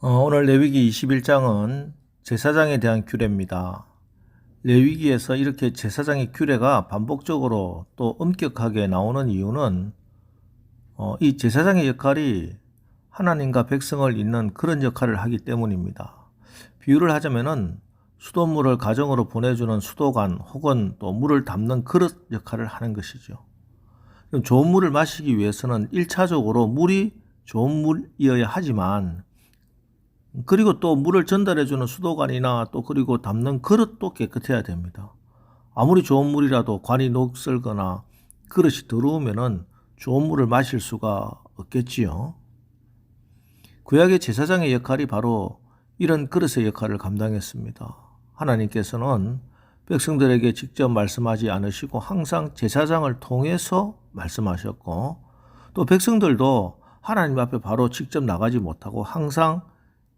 오늘 레위기 21장은 제사장에 대한 규례입니다. 레위기에서 이렇게 제사장의 규례가 반복적으로 또 엄격하게 나오는 이유는 이 제사장의 역할이 하나님과 백성을 잇는 그런 역할을 하기 때문입니다. 비유를 하자면은 수돗물을 가정으로 보내주는 수도관 혹은 또 물을 담는 그릇 역할을 하는 것이죠. 좋은 물을 마시기 위해서는 1차적으로 물이 좋은 물이어야 하지만 그리고 또 물을 전달해주는 수도관이나 또 그리고 담는 그릇도 깨끗해야 됩니다. 아무리 좋은 물이라도 관이 녹슬거나 그릇이 더러우면은 좋은 물을 마실 수가 없겠지요. 구약의 제사장의 역할이 바로 이런 그릇의 역할을 감당했습니다. 하나님께서는 백성들에게 직접 말씀하지 않으시고 항상 제사장을 통해서 말씀하셨고 또 백성들도 하나님 앞에 바로 직접 나가지 못하고 항상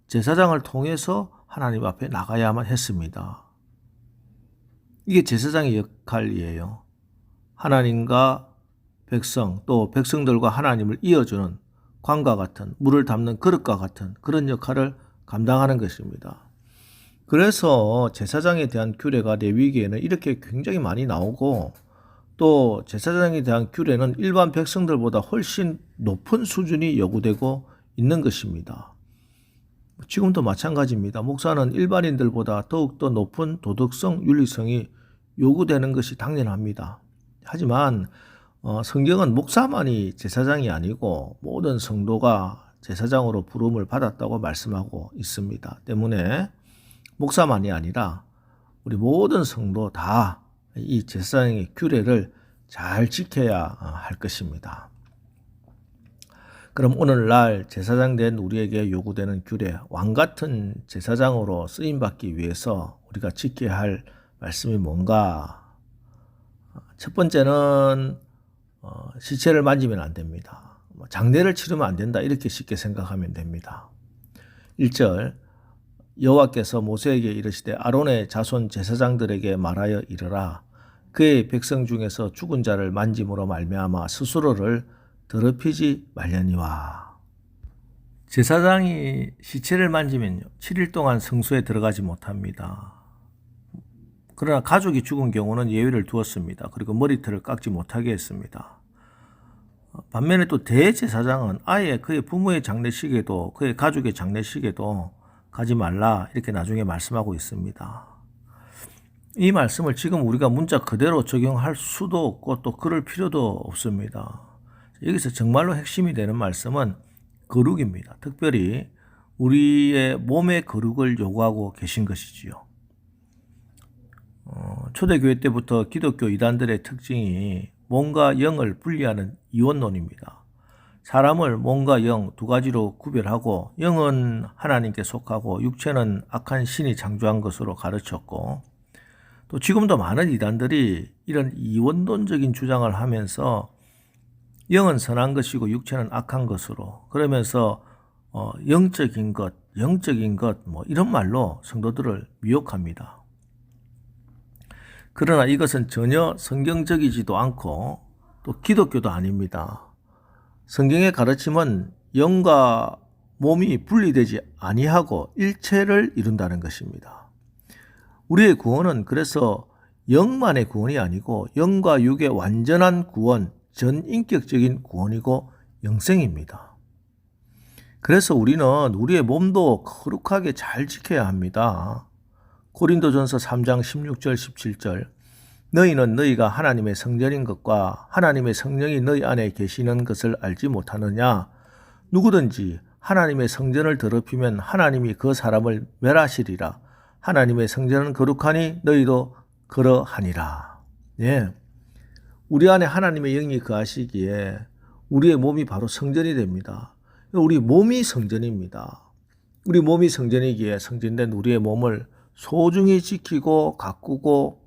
제사장을 통해서 하나님 앞에 나가야만 했습니다. 이게 제사장의 역할이에요. 하나님과 백성 또 백성들과 하나님을 이어주는 관과 같은 물을 담는 그릇과 같은 그런 역할을 감당하는 것입니다. 그래서 제사장에 대한 규례가 레위기에는 이렇게 굉장히 많이 나오고 또 제사장에 대한 규례는 일반 백성들보다 훨씬 높은 수준이 요구되고 있는 것입니다. 지금도 마찬가지입니다. 목사는 일반인들보다 더욱더 높은 도덕성, 윤리성이 요구되는 것이 당연합니다. 하지만 성경은 목사만이 제사장이 아니고 모든 성도가 제사장으로 부름을 받았다고 말씀하고 있습니다. 때문에 목사만이 아니라 우리 모든 성도 다 이 제사장의 규례를 잘 지켜야 할 것입니다. 그럼 오늘날 제사장 된 우리에게 요구되는 규례, 왕같은 제사장으로 쓰임받기 위해서 우리가 지켜야 할 말씀이 뭔가? 첫 번째는 시체를 만지면 안 됩니다. 장례를 치르면 안 된다 이렇게 쉽게 생각하면 됩니다. 1절 여호와께서 모세에게 이르시되 아론의 자손 제사장들에게 말하여 이르라 그의 백성 중에서 죽은 자를 만짐으로 말미암아 스스로를 더럽히지 말려니와. 제사장이 시체를 만지면요 7일 동안 성소에 들어가지 못합니다. 그러나 가족이 죽은 경우는 예외를 두었습니다. 그리고 머리털을 깎지 못하게 했습니다. 반면에 또 대제사장은 아예 그의 부모의 장례식에도 그의 가족의 장례식에도 가지 말라 이렇게 나중에 말씀하고 있습니다. 이 말씀을 지금 우리가 문자 그대로 적용할 수도 없고 또 그럴 필요도 없습니다. 여기서 정말로 핵심이 되는 말씀은 거룩입니다. 특별히 우리의 몸의 거룩을 요구하고 계신 것이지요. 초대교회 때부터 기독교 이단들의 특징이 몸과 영을 분리하는 이원론입니다. 사람을 몸과 영 두 가지로 구별하고 영은 하나님께 속하고 육체는 악한 신이 창조한 것으로 가르쳤고 또 지금도 많은 이단들이 이런 이원론적인 주장을 하면서 영은 선한 것이고 육체는 악한 것으로 그러면서 영적인 것 뭐 이런 말로 성도들을 미혹합니다. 그러나 이것은 전혀 성경적이지도 않고 또 기독교도 아닙니다. 성경의 가르침은 영과 몸이 분리되지 아니하고 일체를 이룬다는 것입니다. 우리의 구원은 그래서 영만의 구원이 아니고 영과 육의 완전한 구원, 전인격적인 구원이고 영생입니다. 그래서 우리는 우리의 몸도 거룩하게 잘 지켜야 합니다. 고린도전서 3장 16절 17절 너희는 너희가 하나님의 성전인 것과 하나님의 성령이 너희 안에 계시는 것을 알지 못하느냐? 누구든지 하나님의 성전을 더럽히면 하나님이 그 사람을 멸하시리라. 하나님의 성전은 거룩하니 너희도 그러하니라. 예. 우리 안에 하나님의 영이 거하시기에 우리의 몸이 바로 성전이 됩니다. 우리 몸이 성전입니다. 우리 몸이 성전이기에 성전된 우리의 몸을 소중히 지키고 가꾸고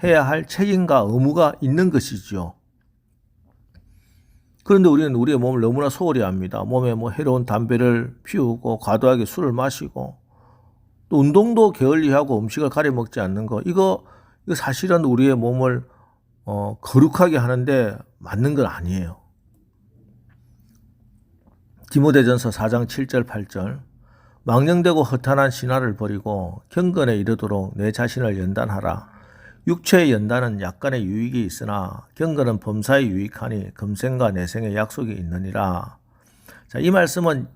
해야 할 책임과 의무가 있는 것이죠. 그런데 우리는 우리의 몸을 너무나 소홀히 합니다. 몸에 해로운 담배를 피우고 과도하게 술을 마시고 또 운동도 게을리하고 음식을 가려 먹지 않는 거 이거 사실은 우리의 몸을 거룩하게 하는데 맞는 건 아니에요. 디모데전서 4장 7절 8절 망령되고 허탄한 신화를 버리고 경건에 이르도록 내 자신을 연단하라. 육체의 연단은 약간의 유익이 있으나 경건은 범사에 유익하니 금생과 내생의 약속이 있느니라. 자, 이 말씀은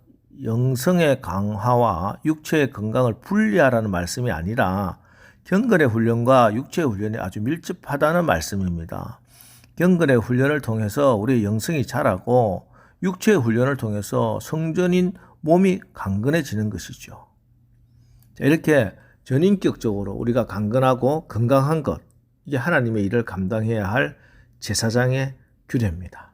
영성의 강화와 육체의 건강을 분리하라는 말씀이 아니라 경건의 훈련과 육체의 훈련이 아주 밀접하다는 말씀입니다. 경건의 훈련을 통해서 우리의 영성이 자라고 육체의 훈련을 통해서 성전인 몸이 강건해지는 것이죠. 자, 이렇게 전인격적으로 우리가 강건하고 건강한 것, 이게 하나님의 일을 감당해야 할 제사장의 규례입니다.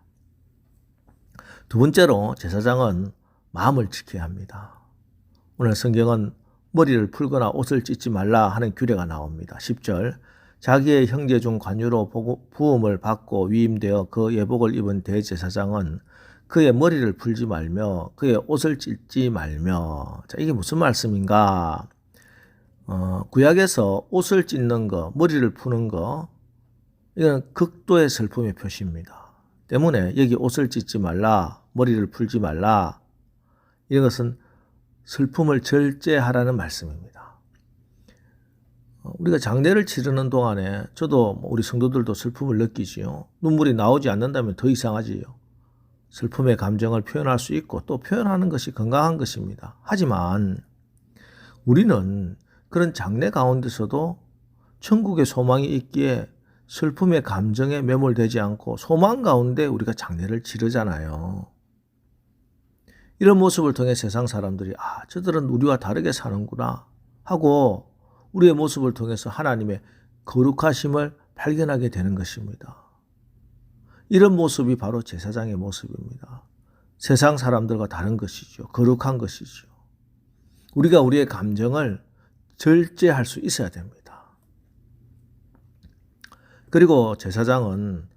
두 번째로 제사장은 마음을 지켜야 합니다. 오늘 성경은 머리를 풀거나 옷을 찢지 말라 하는 규례가 나옵니다. 10절 자기의 형제 중 관유로 부음을 받고 위임되어 그 예복을 입은 대제사장은 그의 머리를 풀지 말며 그의 옷을 찢지 말며. 자, 이게 무슨 말씀인가? 구약에서 옷을 찢는 거, 머리를 푸는 거, 이건 극도의 슬픔의 표시입니다. 때문에 여기 옷을 찢지 말라, 머리를 풀지 말라, 이런 것은 슬픔을 절제하라는 말씀입니다. 우리가 장례를 치르는 동안에 저도 우리 성도들도 슬픔을 느끼지요. 눈물이 나오지 않는다면 더 이상하지요. 슬픔의 감정을 표현할 수 있고 또 표현하는 것이 건강한 것입니다. 하지만 우리는 그런 장례 가운데서도 천국의 소망이 있기에 슬픔의 감정에 매몰되지 않고 소망 가운데 우리가 장례를 치르잖아요. 이런 모습을 통해 세상 사람들이 저들은 우리와 다르게 사는구나 하고 우리의 모습을 통해서 하나님의 거룩하심을 발견하게 되는 것입니다. 이런 모습이 바로 제사장의 모습입니다. 세상 사람들과 다른 것이죠. 거룩한 것이죠. 우리가 우리의 감정을 절제할 수 있어야 됩니다. 그리고 제사장은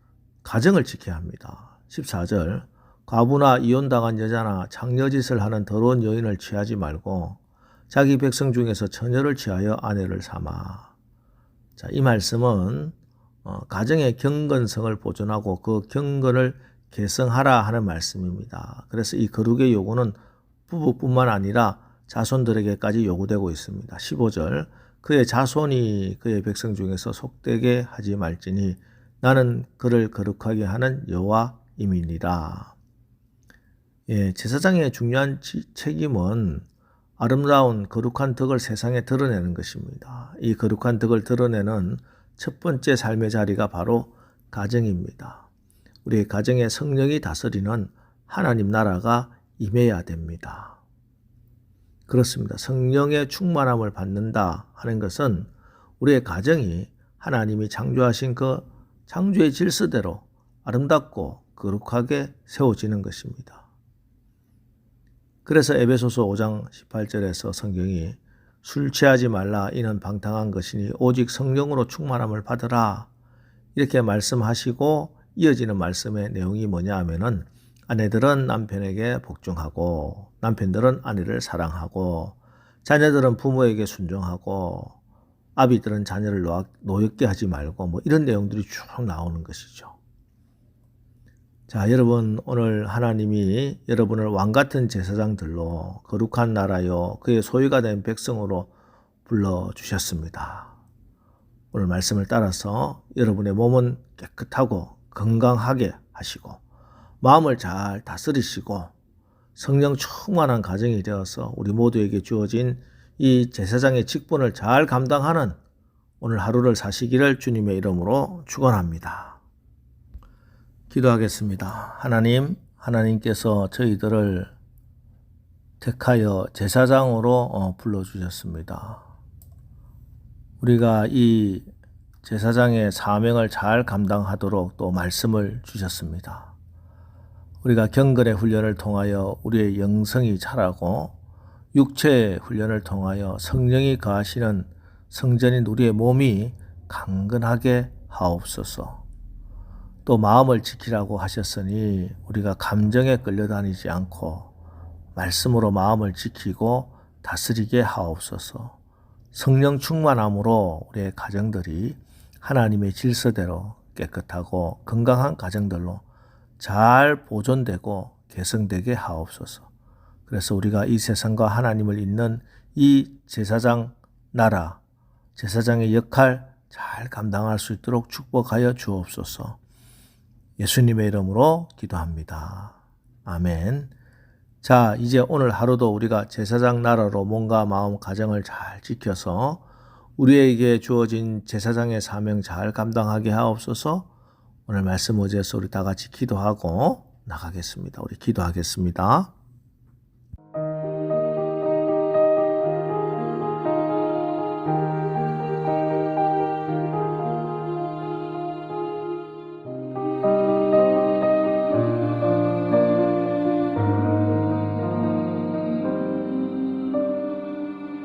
가정을 지켜야 합니다. 14절 과부나 이혼당한 여자나 장녀짓을 하는 더러운 여인을 취하지 말고 자기 백성 중에서 처녀를 취하여 아내를 삼아. 자, 이 말씀은 가정의 경건성을 보존하고 그 경건을 개성하라 하는 말씀입니다. 그래서 이 거룩의 요구는 부부뿐만 아니라 자손들에게까지 요구되고 있습니다. 15절 그의 자손이 그의 백성 중에서 속되게 하지 말지니 나는 그를 거룩하게 하는 여호와임이니라. 제사장의 중요한 책임은 아름다운 거룩한 덕을 세상에 드러내는 것입니다. 이 거룩한 덕을 드러내는 첫 번째 삶의 자리가 바로 가정입니다. 우리 가정에 성령이 다스리는 하나님 나라가 임해야 됩니다. 그렇습니다. 성령의 충만함을 받는다 하는 것은 우리의 가정이 하나님이 창조하신 그 창조의 질서대로 아름답고 거룩하게 세워지는 것입니다. 그래서 에베소서 5장 18절에서 성경이 술 취하지 말라 이는 방탕한 것이니 오직 성령으로 충만함을 받으라 이렇게 말씀하시고 이어지는 말씀의 내용이 뭐냐 하면은 아내들은 남편에게 복종하고 남편들은 아내를 사랑하고 자녀들은 부모에게 순종하고 아비들은 자녀를 노엽게 하지 말고 이런 내용들이 쭉 나오는 것이죠. 자, 여러분 오늘 하나님이 여러분을 왕같은 제사장들로 거룩한 나라요 그의 소유가 된 백성으로 불러주셨습니다. 오늘 말씀을 따라서 여러분의 몸은 깨끗하고 건강하게 하시고 마음을 잘 다스리시고 성령 충만한 가정이 되어서 우리 모두에게 주어진 이 제사장의 직분을 잘 감당하는 오늘 하루를 사시기를 주님의 이름으로 축원합니다. 기도하겠습니다. 하나님께서 저희들을 택하여 제사장으로 불러주셨습니다. 우리가 이 제사장의 사명을 잘 감당하도록 또 말씀을 주셨습니다. 우리가 경건의 훈련을 통하여 우리의 영성이 자라고 육체의 훈련을 통하여 성령이 거하시는 성전인 우리의 몸이 강건하게 하옵소서. 또 마음을 지키라고 하셨으니 우리가 감정에 끌려다니지 않고 말씀으로 마음을 지키고 다스리게 하옵소서. 성령 충만함으로 우리의 가정들이 하나님의 질서대로 깨끗하고 건강한 가정들로 잘 보존되고 개성되게 하옵소서. 그래서 우리가 이 세상과 하나님을 잇는 이 제사장 나라, 제사장의 역할 잘 감당할 수 있도록 축복하여 주옵소서. 예수님의 이름으로 기도합니다. 아멘. 자, 이제 오늘 하루도 우리가 제사장 나라로 몸과 마음, 가정을 잘 지켜서 우리에게 주어진 제사장의 사명 잘 감당하게 하옵소서. 오늘 말씀 의지해서 우리 다 같이 기도하고 나가겠습니다. 우리 기도하겠습니다.